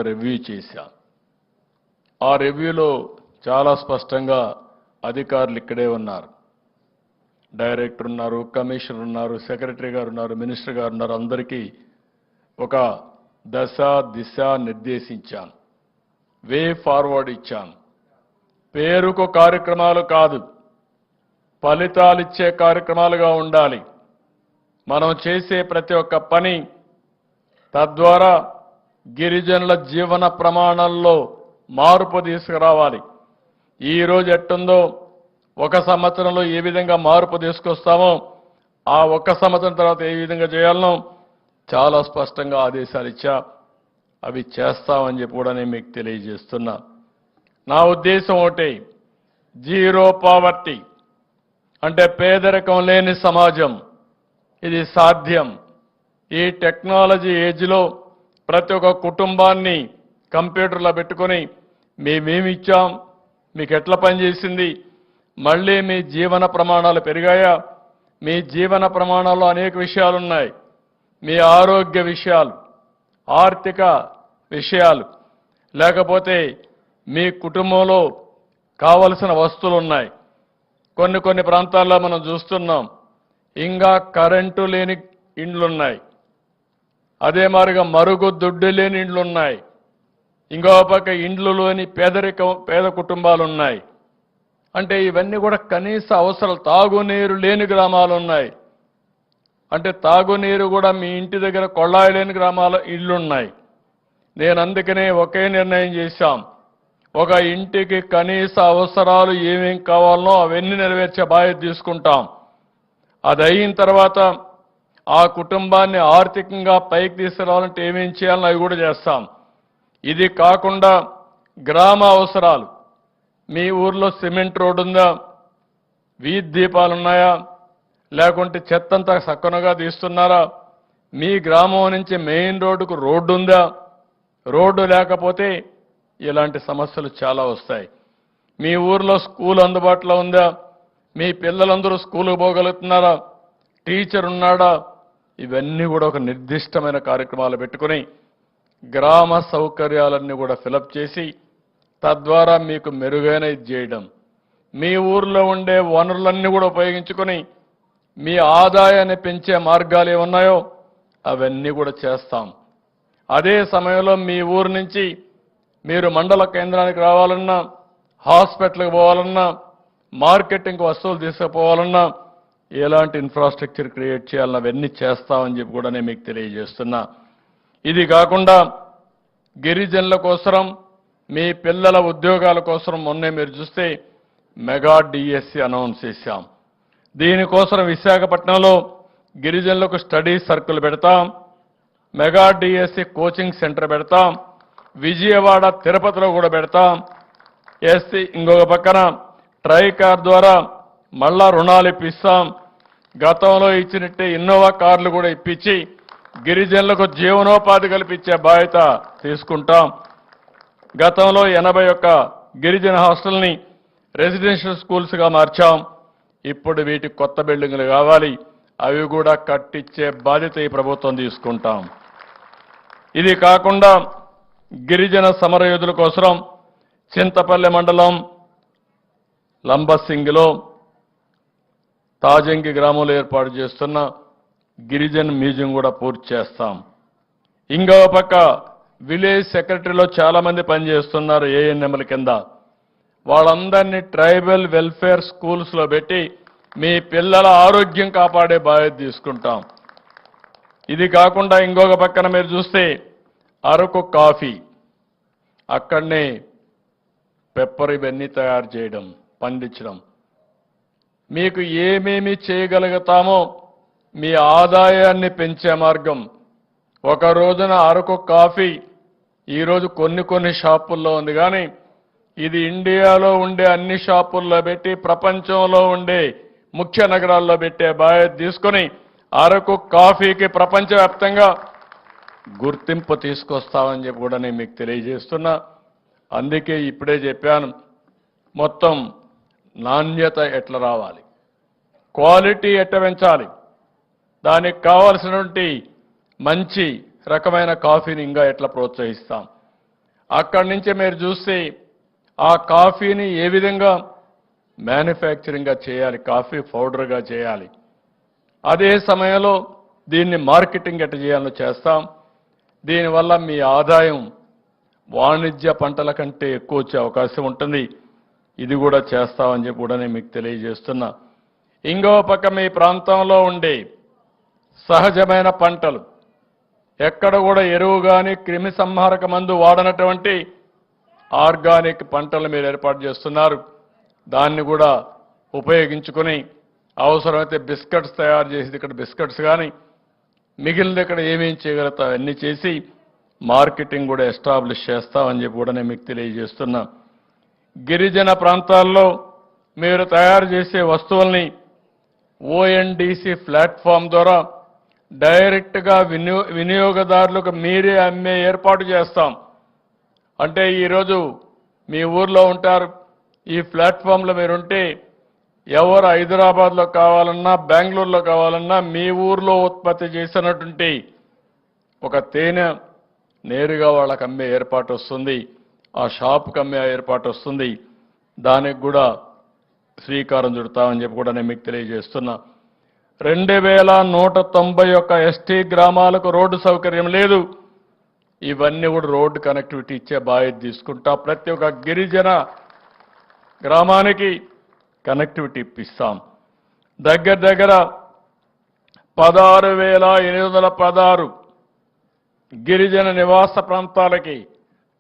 Review చేశాం. ఆ రివ్యూలో చాలా స్పష్టంగా అధికారులు ఇక్కడే ఉన్నారు. డైరెక్టర్ ఉన్నారు, కమిషనర్ ఉన్నారు, సెక్రటరీ గారు ఉన్నారు, మినిస్టర్ గారు ఉన్నారు. అందరికీ ఒక దశ దిశ నిర్దేశించాను. వే ఫార్వర్డ్ ఇచ్చాను. పేరుకు కార్యక్రమాలు కాదు, ఫలితాలిచ్చే కార్యక్రమాలుగా ఉండాలి. మనం చేసే ప్రతి ఒక్క పని తద్వారా గిరిజనుల జీవన ప్రమాణాల్లో మార్పు తీసుకురావాలి. ఈ రోజు ఎట్టుందో ఒక సంవత్సరంలో ఏ విధంగా మార్పు తీసుకొస్తామో ఆ ఒక్క సంవత్సరం తర్వాత ఏ విధంగా చేయాలనో చాలా స్పష్టంగా ఆదేశాలు ఇచ్చా. అవి చేస్తామని చెప్పి కూడా నేను మీకు తెలియజేస్తున్నా. నా ఉద్దేశం ఒకటి, జీరో పావర్టీ అంటే పేదరికం లేని సమాజం. ఇది సాధ్యం. ఈ టెక్నాలజీ ఏజ్లో ప్రతి ఒక్క కుటుంబాన్ని కంప్యూటర్లో పెట్టుకొని మేమేమి ఇచ్చాం, మీకు ఎట్లా పనిచేసింది, మళ్ళీ మీ జీవన ప్రమాణాలు పెరిగాయా, మీ జీవన ప్రమాణాల్లో అనేక విషయాలు ఉన్నాయి. మీ ఆరోగ్య విషయాలు, ఆర్థిక విషయాలు, లేకపోతే మీ కుటుంబంలో కావలసిన వస్తువులు ఉన్నాయి. కొన్ని ప్రాంతాల్లో మనం చూస్తున్నాం ఇంకా కరెంటు లేని ఇండ్లున్నాయి. అదే మాదిరిగా మరుగుదొడ్డి లేని ఇండ్లున్నాయి. ఇంకో పక్క ఇండ్లులోని పేద కుటుంబాలు ఉన్నాయి. అంటే ఇవన్నీ కూడా కనీస అవసరాలు. తాగునీరు లేని గ్రామాలు ఉన్నాయి. అంటే తాగునీరు కూడా మీ ఇంటి దగ్గర కొళాయి లేని గ్రామాల ఇళ్లున్నాయి. నేను అందుకనే ఒకే నిర్ణయం చేశాం. ఒక ఇంటికి కనీస అవసరాలు ఏమేం కావాలనో అవన్నీ నెరవేర్చే బాధ్యత తీసుకుంటాం. అది అయిన తర్వాత ఆ కుటుంబాన్ని ఆర్థికంగా పైకి తీసుకురావాలంటే ఏమేం చేయాలో అవి కూడా చేస్తాం. ఇది కాకుండా గ్రామ అవసరాలు, మీ ఊర్లో సిమెంట్ రోడ్డు ఉందా, వీధి దీపాలు ఉన్నాయా, లేకుంటే చెత్తంతా సక్కనగా తీస్తున్నారా, మీ గ్రామం నుంచి మెయిన్ రోడ్డుకు రోడ్డు ఉందా, రోడ్డు లేకపోతే ఇలాంటి సమస్యలు చాలా వస్తాయి. మీ ఊర్లో స్కూల్ అందుబాటులో ఉందా, మీ పిల్లలందరూ స్కూలుకు పోగలుగుతున్నారా, టీచర్ ఉన్నాడా, ఇవన్నీ కూడా ఒక నిర్దిష్టమైన కార్యక్రమాలు పెట్టుకుని గ్రామ సౌకర్యాలన్నీ కూడా ఫిలప్ చేసి తద్వారా మీకు మెరుగైన ఇది చేయడం, మీ ఊర్లో ఉండే వనరులన్నీ కూడా ఉపయోగించుకొని మీ ఆదాయాన్ని పెంచే మార్గాలు ఏమున్నాయో అవన్నీ కూడా చేస్తాం. అదే సమయంలో మీ ఊరు నుంచి మీరు మండల కేంద్రానికి రావాలన్నా, హాస్పిటల్కి పోవాలన్నా, మార్కెటింగ్ వస్తువులు తీసుకుపోవాలన్నా ఎలాంటి ఇన్ఫ్రాస్ట్రక్చర్ క్రియేట్ చేయాలన్నా అవన్నీ చేస్తామని చెప్పి కూడా నేను మీకు తెలియజేస్తున్నా. ఇది కాకుండా గిరిజనుల కోసం, మీ పిల్లల ఉద్యోగాల కోసం మొన్నే మీరు చూస్తే మెగా డిఎస్సి అనౌన్స్ చేశాం. దీనికోసం విశాఖపట్నంలో గిరిజనులకు స్టడీ సర్కిల్ పెడతాం, మెగా డిఎస్సి కోచింగ్ సెంటర్ పెడతాం, విజయవాడ తిరుపతిలో కూడా పెడతాం. ఇంకొక పక్కన ట్రైకార్ ద్వారా మళ్ళా రుణాలు ఇప్పిస్తాం. గతంలో ఇచ్చినట్టే ఇన్నోవా కార్లు కూడా ఇప్పించి గిరిజనులకు జీవనోపాధి కల్పించే బాధ్యత తీసుకుంటాం. గతంలో 81 గిరిజన హాస్టల్ని రెసిడెన్షియల్ స్కూల్స్గా మార్చాం. ఇప్పుడు వీటికి కొత్త బిల్డింగులు కావాలి, అవి కూడా కట్టించే బాధ్యత ఈ ప్రభుత్వం తీసుకుంటాం. ఇది కాకుండా గిరిజన సమరయోధుల కోసం చింతపల్లి మండలం లంబసింగిలో తాజంగి గ్రామంలో ఏర్పాటు చేస్తున్న గిరిజన్ మ్యూజియం కూడా పూర్తి చేస్తాం. ఇంకో పక్క విలేజ్ సెక్రటరీలో చాలా మంది పనిచేస్తున్నారు ఏఎన్ఎంల కింద. వాళ్ళందరినీ ట్రైబల్ వెల్ఫేర్ స్కూల్స్లో పెట్టి మీ పిల్లల ఆరోగ్యం కాపాడే బాధ్యత తీసుకుంటాం. ఇది కాకుండా ఇంకొక పక్కన మీరు చూస్తే అరకు కాఫీ, అక్కడనే పెప్పర్ ఇవన్నీ తయారు చేయడం, పండించడం, మీకు ఏమేమి చేయగలుగుతామో మీ ఆదాయాన్ని పెంచే మార్గం. ఒక రోజున అరకు కాఫీ ఈరోజు కొన్ని షాపుల్లో ఉంది, కానీ ఇది ఇండియాలో ఉండే అన్ని షాపుల్లో పెట్టి ప్రపంచంలో ఉండే ముఖ్య నగరాల్లో పెట్టే బాధ్యత తీసుకొని అరకు కాఫీకి ప్రపంచవ్యాప్తంగా గుర్తింపు తీసుకొస్తామని చెప్పి కూడా నేను మీకు తెలియజేస్తున్నా. అందుకే ఇప్పుడే చెప్పాను, మొత్తం నాణ్యత ఎట్లా రావాలి, క్వాలిటీ ఎట్లా పెంచాలి, దానికి కావాల్సినటువంటి మంచి రకమైన కాఫీని ఇంకా ఎట్లా ప్రోత్సహిస్తాం. అక్కడి నుంచి మీరు చూస్తే ఆ కాఫీని ఏ విధంగా మ్యానుఫ్యాక్చరింగ్గా చేయాలి, కాఫీ పౌడర్గా చేయాలి. అదే సమయంలో దీన్ని మార్కెటింగ్ ఎట్ట చేయాలో చేస్తాం. దీనివల్ల మీ ఆదాయం వాణిజ్య పంటల కంటే ఎక్కువ వచ్చే అవకాశం ఉంటుంది. ఇది కూడా చేస్తామని చెప్పి కూడా నేను మీకు తెలియజేస్తున్నా. ఇంకో పక్క మీ ప్రాంతంలో ఉండే సహజమైన పంటలు, ఎక్కడ కూడా ఎరువు కానీ క్రిమి సంహారక మందు వాడనటువంటి ఆర్గానిక్ పంటలు మీరు ఏర్పాటు చేస్తున్నారు. దాన్ని కూడా ఉపయోగించుకొని అవసరమైతే బిస్కెట్స్ తయారు చేసి ఇక్కడ బిస్కెట్స్ కానీ మిగిలిన ఇక్కడ ఏమేం చేయగలుగుతాం అన్నీ చేసి మార్కెటింగ్ కూడా ఎస్టాబ్లిష్ చేస్తామని చెప్పి కూడా నేను మీకు తెలియజేస్తున్నా. గిరిజన ప్రాంతాల్లో మీరు తయారు చేసే వస్తువుల్ని ఓఎన్డీసీ ప్లాట్ఫామ్ ద్వారా డైరెక్ట్గా వినియోగదారులకు మీరే అమ్మే ఏర్పాటు చేస్తాం. అంటే ఈరోజు మీ ఊర్లో ఉంటారు, ఈ ప్లాట్ఫామ్లో మీరుంటే ఎవరు హైదరాబాద్లో కావాలన్నా బెంగళూరులో కావాలన్నా మీ ఊర్లో ఉత్పత్తి చేసినటువంటి ఒక తేనె నేరుగా వాళ్ళకి అమ్మే ఏర్పాటు వస్తుంది, ఆ షాప్కి అమ్మే ఏర్పాటు వస్తుంది. దానికి కూడా శ్రీకారం చుడతామని చెప్పి కూడా నేను మీకు తెలియజేస్తున్నా. 2191 ఎస్టీ గ్రామాలకు రోడ్డు సౌకర్యం లేదు. ఇవన్నీ కూడా రోడ్డు కనెక్టివిటీ ఇచ్చే బాధ్యత తీసుకుంటా. ప్రతి ఒక్క గిరిజన గ్రామానికి కనెక్టివిటీ ఇప్పిస్తాం. దగ్గర 16,816 గిరిజన నివాస ప్రాంతాలకి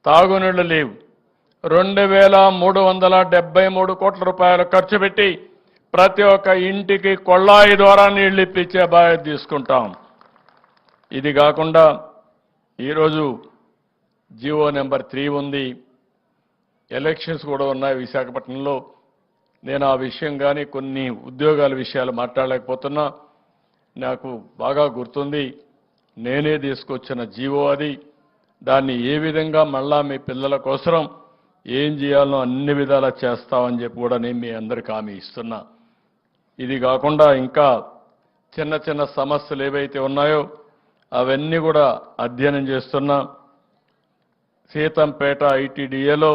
తాగునీళ్లు లేవు. 2,373 కోట్ల రూపాయలు ఖర్చు పెట్టి ప్రతి ఒక్క ఇంటికి కొళ్ళాయి ద్వారా నీళ్లు ఇప్పించే బాధ్యత తీసుకుంటాం. ఇది కాకుండా ఈరోజు జీవో నెంబర్ 3 ఉంది. ఎలక్షన్స్ కూడా ఉన్నాయి విశాఖపట్నంలో. నేను ఆ విషయం కానీ కొన్ని ఉద్యోగాల విషయాలు మాట్లాడలేకపోతున్నా. నాకు బాగా గుర్తుంది, నేనే తీసుకొచ్చిన జీవో అది. దాన్ని ఏ విధంగా మళ్ళా మీ పిల్లల కోసం ఏం చేయాలో అన్ని విధాలా చేస్తామని చెప్పి కూడా నేను మీ అందరికీ హామీ ఇస్తున్నా. ఇది కాకుండా ఇంకా చిన్న చిన్న సమస్యలు ఏవైతే ఉన్నాయో అవన్నీ కూడా అధ్యయనం చేస్తున్నా. సీతంపేట ఐటీడీఏలో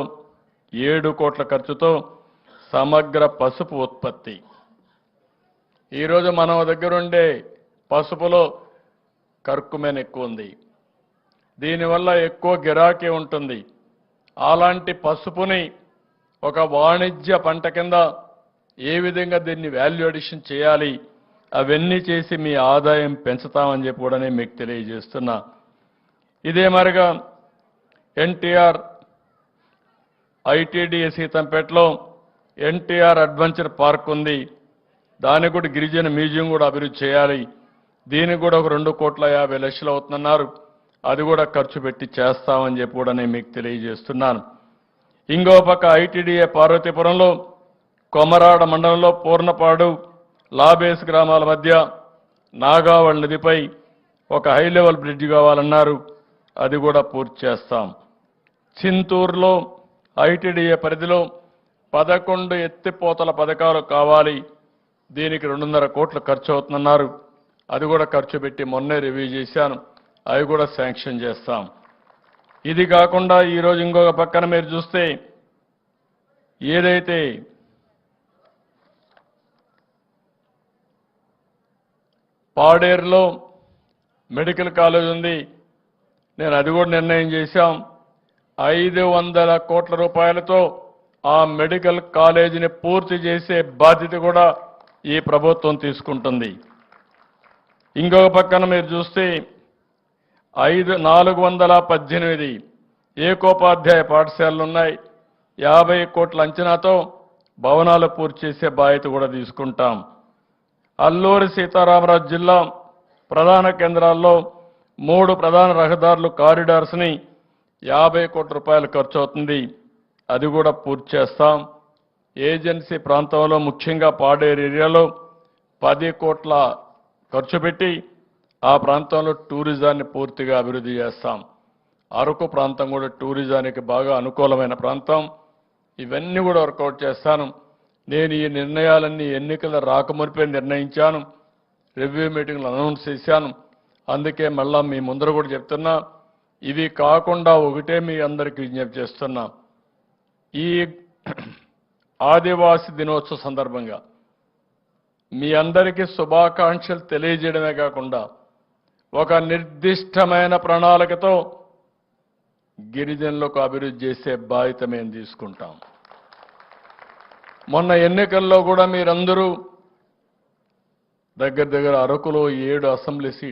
7 కోట్ల ఖర్చుతో సమగ్ర పసుపు ఉత్పత్తి. ఈరోజు మన దగ్గర ఉండే పసుపులో కర్కుమెన్ ఎక్కువ ఉంది, దీనివల్ల ఎక్కువ గిరాకీ ఉంటుంది. అలాంటి పసుపుని ఒక వాణిజ్య పంట కింద ఏ విధంగా దీన్ని వాల్యూ అడిషన్ చేయాలి, అవన్నీ చేసి మీ ఆదాయం పెంచుతామని చెప్పి కూడా నేను మీకు తెలియజేస్తున్నా. ఇదే మరిగా ఎన్టీఆర్ ఐటీడీఏ సీతంపేటలో ఎన్టీఆర్ అడ్వెంచర్ పార్క్ ఉంది. దానికి కూడా గిరిజన మ్యూజియం కూడా అభివృద్ధి చేయాలి. దీనికి కూడా ఒక 2,50,00,000 అవుతుందన్నారు. అది కూడా ఖర్చు పెట్టి చేస్తామని చెప్పి కూడా నేను మీకు తెలియజేస్తున్నాను. ఇంకో పక్క ఐటీడీఏ పార్వతీపురంలో కొమరాడ మండలంలో పూర్ణపాడు లాబేస్ గ్రామాల మధ్య నాగావళి నదిపై ఒక హై లెవెల్ బ్రిడ్జ్ కావాలన్నారు. అది కూడా పూర్తి చేస్తాం. చింతూరులో ఐటీడీఏ పరిధిలో 11 ఎత్తిపోతల పథకాలు కావాలి. దీనికి 2.5 కోట్లు ఖర్చు అవుతుందన్నారు. అది కూడా ఖర్చు పెట్టి మొన్నే రివ్యూ చేశాను, అవి కూడా శాంక్షన్ చేస్తాం. ఇది కాకుండా ఈరోజు ఇంకొక పక్కన మీరు చూస్తే ఏదైతే పాడేరులో మెడికల్ కాలేజ్ ఉంది, నేను అది కూడా నిర్ణయం చేశాం. 500 కోట్ల రూపాయలతో ఆ మెడికల్ కాలేజీని పూర్తి చేసే బాధ్యత కూడా ఈ ప్రభుత్వం తీసుకుంటుంది. ఇంకొక పక్కన మీరు చూస్తే 418 ఏకోపాధ్యాయ పాఠశాలలు ఉన్నాయి. 50 కోట్ల అంచనాతో భవనాలు పూర్తి చేసే బాధ్యత కూడా తీసుకుంటాం. అల్లూరి సీతారామరాజు జిల్లా ప్రధాన కేంద్రాల్లో 3 ప్రధాన రహదారులు కారిడార్స్ని 50 కోట్ల రూపాయలు ఖర్చు అవుతుంది. అది కూడా పూర్తి చేస్తాం. ఏజెన్సీ ప్రాంతంలో ముఖ్యంగా పాడేరు ఏరియాలో 10 కోట్ల ఖర్చు పెట్టి ఆ ప్రాంతంలో టూరిజాన్ని పూర్తిగా అభివృద్ధి చేస్తాం. అరకు ప్రాంతం కూడా టూరిజానికి బాగా అనుకూలమైన ప్రాంతం. ఇవన్నీ కూడా వర్కౌట్ చేస్తాను. నేను ఈ నిర్ణయాలన్నీ ఎన్నికల రాకమునిపై నిర్ణయించాను, రివ్యూ మీటింగ్లు అనౌన్స్ చేశాను. అందుకే మళ్ళా మీ ముందర కూడా చెప్తున్నా, ఇవి కాకుండా ఒకటే మీ అందరికీ విజ్ఞప్తి చేస్తున్నా. ఈ ఆదివాసీ దినోత్సవ సందర్భంగా మీ అందరికీ శుభాకాంక్షలు తెలియజేయడమే కాకుండా ఒక నిర్దిష్టమైన ప్రణాళికతో గిరిజనులకు అభివృద్ధి చేసే బాధ్యత మేము తీసుకుంటాం. మొన్న ఎన్నికల్లో కూడా మీరందరూ దగ్గర అరకులో 7 అసెంబ్లీ సీట్లు